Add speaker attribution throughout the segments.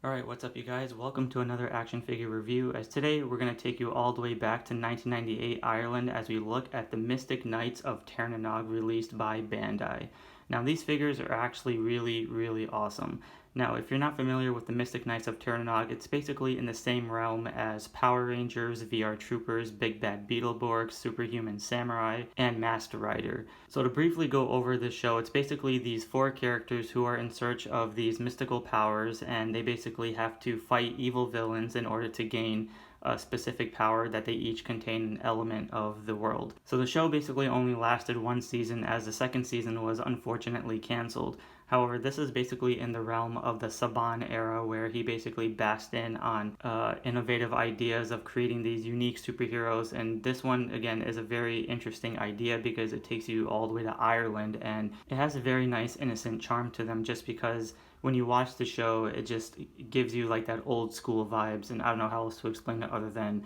Speaker 1: Alright, what's up you guys? Welcome to another action figure review, as today we're going to take you all the way back to 1998 Ireland as we look at the Mystic Knights of Ternanog released by Bandai. Now these figures are actually really awesome. Now if you're not familiar with the Mystic Knights of Ternanog, it's basically in the same realm as Power Rangers, VR Troopers, Big Bad Beetleborg, Superhuman Samurai, and Master Rider. So to briefly go over this show, it's basically these four characters who are in search of these mystical powers, and they basically have to fight evil villains in order to gain a specific power that they each contain an element of the world. So the show basically only lasted one season, as the second season was unfortunately canceled. However, this is basically in the realm of the Saban era, where he basically basked in on innovative ideas of creating these unique superheroes. And this one, again, is a very interesting idea because it takes you all the way to Ireland, and it has a very nice innocent charm to them, just because when you watch the show, it just gives you like that old school vibes. And I don't know how else to explain it other than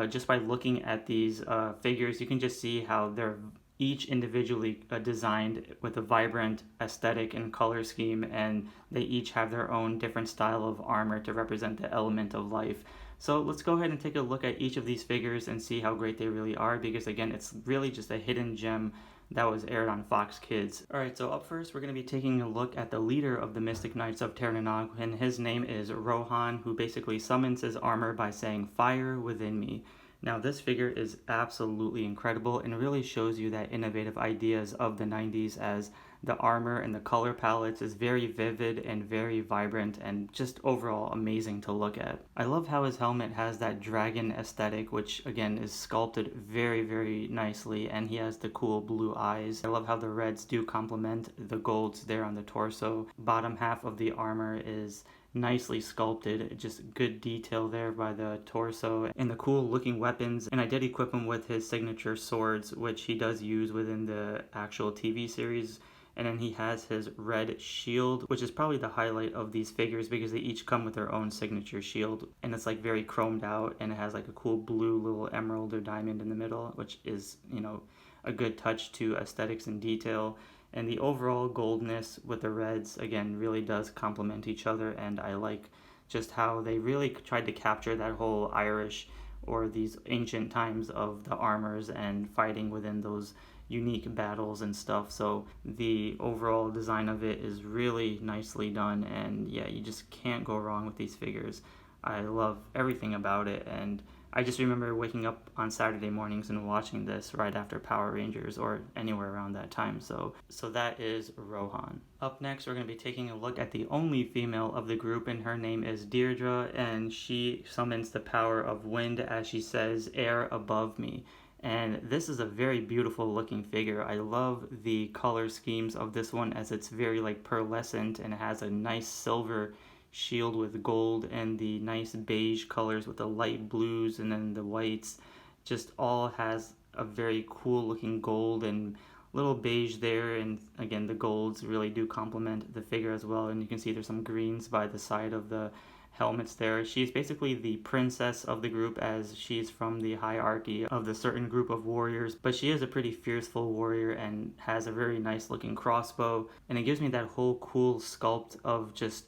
Speaker 1: just by looking at these figures, you can just see how they're each individually designed with a vibrant aesthetic and color scheme, and they each have their own different style of armor to represent the element of life. So let's go ahead and take a look at each of these figures and see how great they really are, because again, it's really just a hidden gem that was aired on FOXKIDS. Alright, so up first we're going to be taking a look at the leader of the Mystic Knights of Ternanog, and his name is Rohan, who basically summons his armor by saying, "Fire within me." Now this figure is absolutely incredible and really shows you that innovative ideas of the 90s, as the armor and the color palettes is very vivid and very vibrant and just overall amazing to look at. I love how his helmet has that dragon aesthetic, which again is sculpted very nicely, and he has the cool blue eyes. I love how the reds do complement the golds there on the torso. Bottom half of the armor is nicely sculpted, just good detail there by the torso, and the cool looking weapons. And I did equip him with his signature swords, which he does use within the actual TV series. And then he has his red shield, which is probably the highlight of these figures because they each come with their own signature shield, and it's like very chromed out, and it has like a cool blue little emerald or diamond in the middle, which is, you know, a good touch to aesthetics and detail. And the overall goldness with the reds, again, really does complement each other, and I like just how they really tried to capture that whole Irish or these ancient times of the armors and fighting within those unique battles and stuff. So the overall design of it is really nicely done, and yeah, you just can't go wrong with these figures. I love everything about it, and I just remember waking up on Saturday mornings and watching this right after Power Rangers or anywhere around that time. So that is Rohan. Up next, we're going to be taking a look at the only female of the group, and her name is Dearra, and she summons the power of wind as she says, "Air above me." And this is a very beautiful looking figure. I love the color schemes of this one, as it's very like pearlescent, and it has a nice silver shield with gold, and the nice beige colors with the light blues and then the whites just all has a very cool looking gold and little beige there. And again, the golds really do complement the figure as well, and you can see there's some greens by the side of the helmets there. She's basically the princess of the group, as she's from the hierarchy of the certain group of warriors, but she is a pretty fearful warrior and has a very nice looking crossbow, and it gives me that whole cool sculpt of just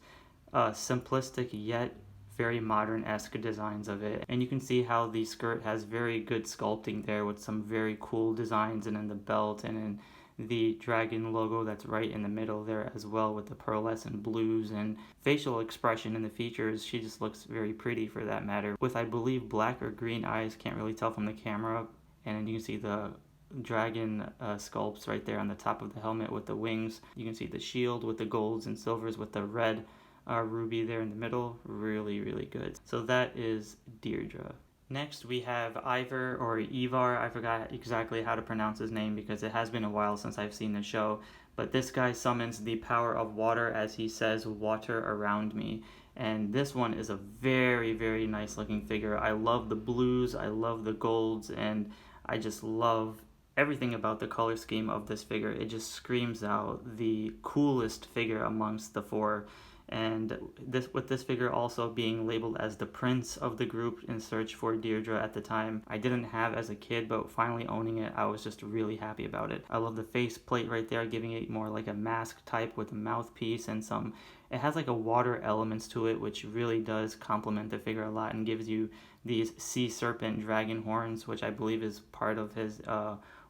Speaker 1: simplistic yet very modern-esque designs of it. And you can see how the skirt has very good sculpting there with some very cool designs, and then the belt, and then the dragon logo that's right in the middle there as well, with the pearlescent blues and facial expression in the features. She just looks very pretty for that matter, with I believe black or green eyes, can't really tell from the camera. And then you can see the dragon sculpts right there on the top of the helmet with the wings. You can see the shield with the golds and silvers with the red ruby there in the middle. Really good. So that is Dearra. Next we have Ivor, or Ivor. I forgot exactly how to pronounce his name because it has been a while since I've seen the show, but this guy summons the power of water as he says, "Water around me." And this one is a very nice looking figure. I love the blues, I love the golds, and I just love everything about the color scheme of this figure. It just screams out the coolest figure amongst the four. And this figure also being labeled as the prince of the group in search for Dearra at the time, I didn't have as a kid, but finally owning it, I was just really happy about it. I love the face plate right there, giving it more like a mask type with a mouthpiece and some, it has like a water elements to it, which really does complement the figure a lot and gives you these sea serpent dragon horns, which I believe is part of his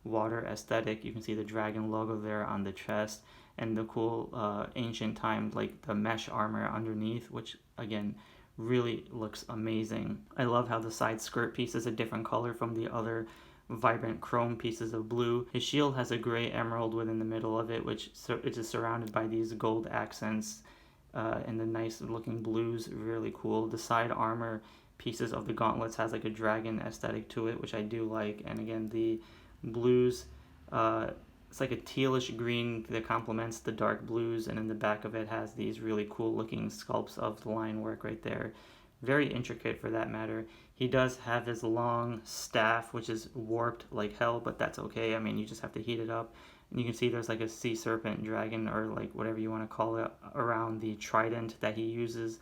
Speaker 1: water aesthetic. You can see the dragon logo there on the chest, and the cool ancient times like the mesh armor underneath, which again really looks amazing. I love how the side skirt piece is a different color from the other vibrant chrome pieces of blue. His shield has a gray emerald within the middle of it, which it is surrounded by these gold accents and the nice looking blues. Really cool. The side armor pieces of the gauntlets has like a dragon aesthetic to it, which I do like. And again, the blues, it's like a tealish green that complements the dark blues, and in the back of it has these really cool looking sculpts of the line work right there. Very intricate for that matter. He does have his long staff, which is warped like hell, but that's okay. I mean, you just have to heat it up. And you can see there's like a sea serpent dragon, or like whatever you want to call it, around the trident that he uses.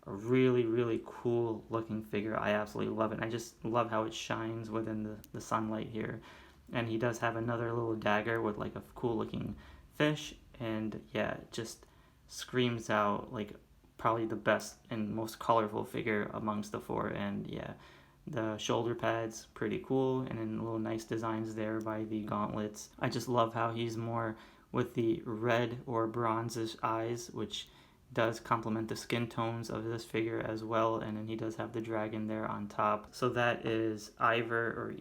Speaker 1: A really, really cool looking figure. I absolutely love it. I just love how it shines within the sunlight here. And he does have another little dagger with like a cool looking fish, and yeah, it just screams out like probably the best and most colorful figure amongst the four. And yeah, the shoulder pads pretty cool, and then little nice designs there by the gauntlets. I just love how he's more with the red or bronzish eyes, which does complement the skin tones of this figure as well. And then he does have the dragon there on top. So that is Ivor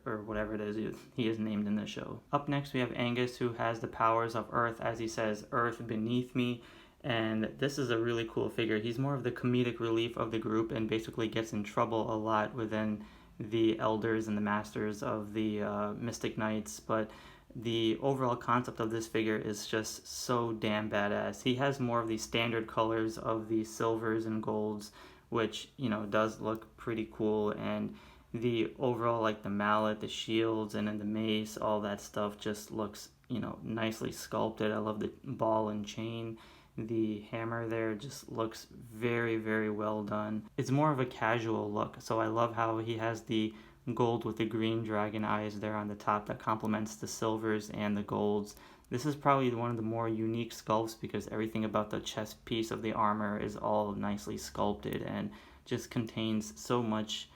Speaker 1: or whatever it is he is named in the show. Up next we have Angus, who has the powers of earth, as he says, earth beneath me. And this is a really cool figure. He's more of the comedic relief of the group and basically gets in trouble a lot within the elders and the masters of the Mystic Knights, but the overall concept of this figure is just so damn badass. He has more of the standard colors of the silvers and golds, which, you know, does look pretty cool, and the overall, like the mallet, the shields, and then the mace, all that stuff just looks, you know, nicely sculpted. I love the ball and chain. The hammer there just looks very, very well done. It's more of a casual look, so I love how he has the gold with the green dragon eyes there on the top that complements the silvers and the golds. This is probably one of the more unique sculpts because everything about the chest piece of the armor is all nicely sculpted and just contains so much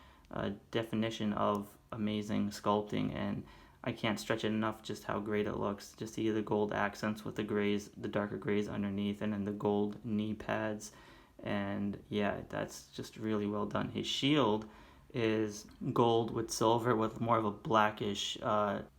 Speaker 1: definition of amazing sculpting, and I can't stretch it enough just how great it looks. Just see the gold accents with the grays, the darker grays underneath, and then the gold knee pads, and yeah, that's just really well done. His shield is gold with silver with more of a blackish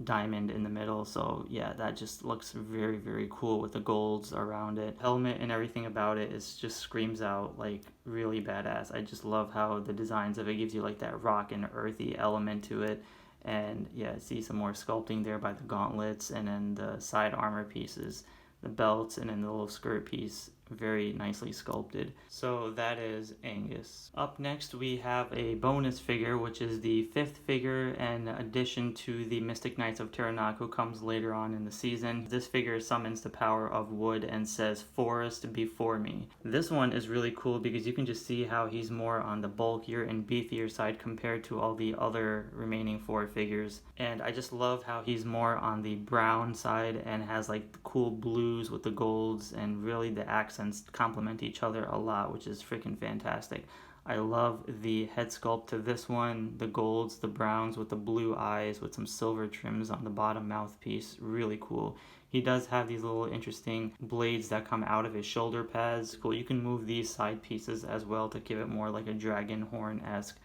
Speaker 1: diamond in the middle, so yeah, that just looks very, very cool with the golds around it. Helmet and everything about it is just screams out like really badass. I just love how the designs of it gives you like that rock and earthy element to it. And yeah, see some more sculpting there by the gauntlets, and then the side armor pieces, the belts, and then the little skirt piece, very nicely sculpted. So that is Angus. Up next we have a bonus figure, which is the fifth figure in addition to the Mystic Knights of Tiranac, who comes later on in the season. This figure summons the power of wood and says, "Forest before me." This one is really cool because you can just see how he's more on the bulkier and beefier side compared to all the other remaining four figures. And I just love how he's more on the brown side and has like the cool blues with the golds, and really the accents complement each other a lot, which is freaking fantastic. I love the head sculpt to this one, the golds, the browns with the blue eyes with some silver trims on the bottom mouthpiece, really cool. He does have these little interesting blades that come out of his shoulder pads. Cool. You can move these side pieces as well to give it more like a dragon horn-esque,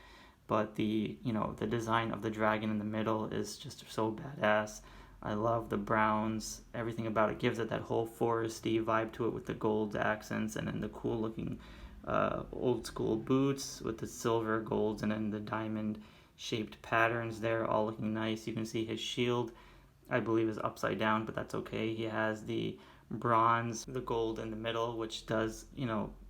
Speaker 1: but the design of the dragon in the middle is just so badass. I love the browns. Everything about it gives it that whole foresty vibe to it with the gold accents, and then the cool looking old school boots with the silver golds, and then the diamond shaped patterns there, all looking nice. You can see his shield, I believe, is upside down, but that's okay. He has the bronze, the gold in the middle, which does,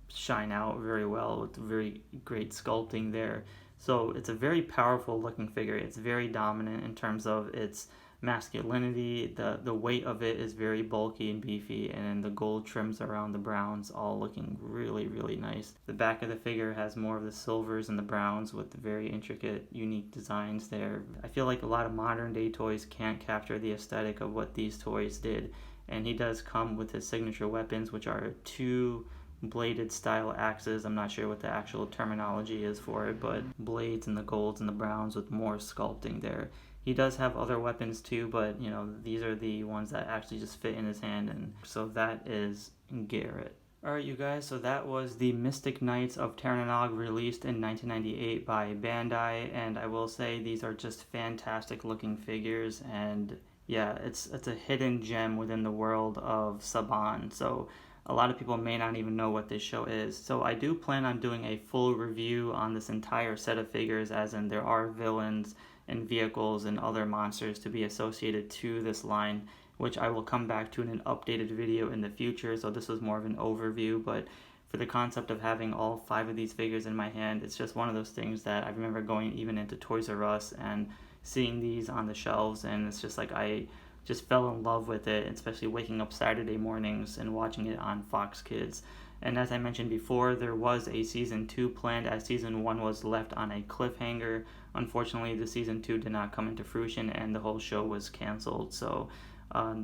Speaker 1: shine out very well with very great sculpting there. So it's a very powerful looking figure. It's very dominant in terms of its masculinity. The weight of it is very bulky and beefy, and then the gold trims around the browns, all looking really, really nice. The back of the figure has more of the silvers and the browns with very intricate, unique designs there. I feel like a lot of modern day toys can't capture the aesthetic of what these toys did, and he does come with his signature weapons, which are two bladed style axes. I'm not sure what the actual terminology is for it, but blades in the golds and the browns with more sculpting there. He does have other weapons too, but you know, these are the ones that actually just fit in his hand, and so that is Garrett. Alright you guys, so that was the Mystic Knights of Tir na Nog released in 1998 by Bandai, and I will say these are just fantastic looking figures, and yeah, it's a hidden gem within the world of Saban, so a lot of people may not even know what this show is. So I do plan on doing a full review on this entire set of figures, as in there are villains and vehicles and other monsters to be associated to this line, which I will come back to in an updated video in the future. So this was more of an overview, but for the concept of having all 5 of these figures in my hand, it's just one of those things that I remember going even into Toys R Us and seeing these on the shelves, and it's just like I just fell in love with it, especially waking up Saturday mornings and watching it on FOXKIDS. And as I mentioned before, there was a season 2 planned, as season 1 was left on a cliffhanger. Unfortunately, the season 2 did not come into fruition and the whole show was canceled. So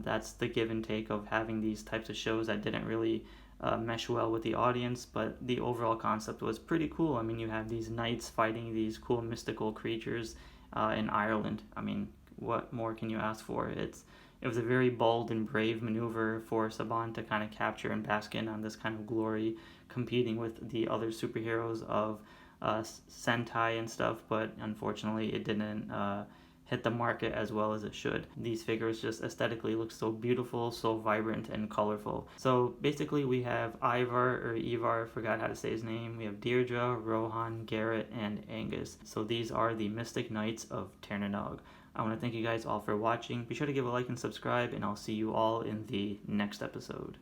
Speaker 1: that's the give and take of having these types of shows that didn't really mesh well with the audience, but the overall concept was pretty cool. I mean, you have these knights fighting these cool mystical creatures in Ireland. I mean, what more can you ask for? It was a very bold and brave maneuver for Saban to kind of capture and bask in on this kind of glory, competing with the other superheroes of Sentai and stuff, but unfortunately it didn't hit the market as well as it should. These figures just aesthetically look so beautiful, so vibrant and colorful. So basically we have Ivor, forgot how to say his name. We have Dearra, Rohan, Garrett, and Angus. So these are the Mystic Knights of Tir na Nog. I want to thank you guys all for watching. Be sure to give a like and subscribe, and I'll see you all in the next episode.